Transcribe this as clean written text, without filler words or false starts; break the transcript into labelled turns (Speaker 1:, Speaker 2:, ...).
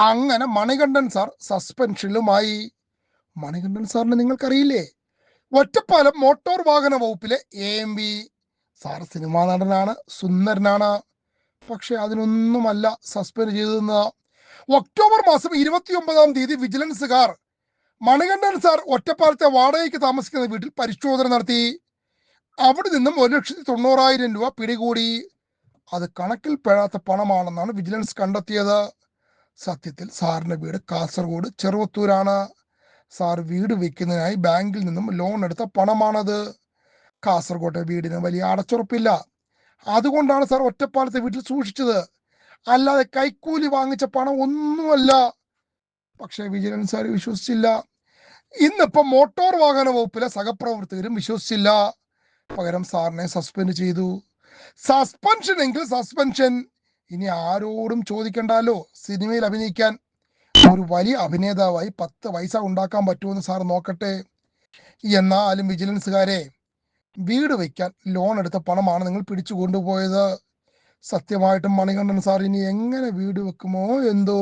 Speaker 1: അങ്ങനെ മണികണ്ഠൻ സാർ സസ്പെൻഷനിലുമായി. മണികണ്ഠൻ സാറിനെ നിങ്ങൾക്കറിയില്ലേ? ഒറ്റപ്പാലം മോട്ടോർ വാഹന വകുപ്പിലെ AMV. സാർ സിനിമാ നടനാണ്, സുന്ദരനാണ്. പക്ഷെ അതിനൊന്നുമല്ല സസ്പെൻഡ് ചെയ്തതെന്ന്. ഒക്ടോബർ മാസം 29-ാം തീയതി വിജിലൻസുകാർ മണികണ്ഠൻ സാർ ഒറ്റപ്പാലത്തെ വാടകയ്ക്ക് താമസിക്കുന്ന വീട്ടിൽ പരിശോധന നടത്തി. അവിടെ നിന്നും 1,90,000 രൂപ പിടികൂടി. അത് കണക്കിൽ പെടാത്ത പണമാണെന്നാണ് വിജിലൻസ് കണ്ടെത്തിയത്. സത്യത്തിൽ സാറിന്റെ വീട് കാസർഗോഡ് ചെറുവത്തൂരാണ്. സാർ വീട് വയ്ക്കുന്നതിനായി ബാങ്കിൽ നിന്നും ലോൺ എടുത്ത പണമാണത്. കാസർഗോട്ടെ വീടിന് വലിയ അടച്ചുറപ്പില്ല. അതുകൊണ്ടാണ് സാർ ഒറ്റപ്പാലത്തെ വീട്ടിൽ സൂക്ഷിച്ചത്. അല്ലാതെ കൈക്കൂലി വാങ്ങിച്ച പണം ഒന്നുമല്ല. പക്ഷെ വിജിലൻസ് സാർ വിശ്വസിച്ചില്ല. ഇന്നിപ്പം മോട്ടോർ വാഹന വകുപ്പിലെ സഹപ്രവർത്തകരും വിശ്വസിച്ചില്ല. പകരം സാറിനെ സസ്പെൻഡ് ചെയ്തു. സസ്പെൻഷൻ എങ്കിൽ സസ്പെൻഷൻ. ഇനി ആരോടും ചോദിക്കണ്ടല്ലോ സിനിമയിൽ അഭിനയിക്കാൻ. ഒരു വലിയ അഭിനേതാവായി 10 പൈസ ഉണ്ടാക്കാൻ പറ്റുമെന്ന് സാർ നോക്കട്ടെ. എന്നാലും വിജിലൻസുകാരെ, വീട് വയ്ക്കാൻ ലോൺ എടുത്ത പണമാണ് നിങ്ങൾ പിടിച്ചു കൊണ്ടുപോയത്. സത്യമായിട്ടും മണികണ്ഠൻ സാർ ഇനി എങ്ങനെ വീട് വെക്കുമോ എന്തോ.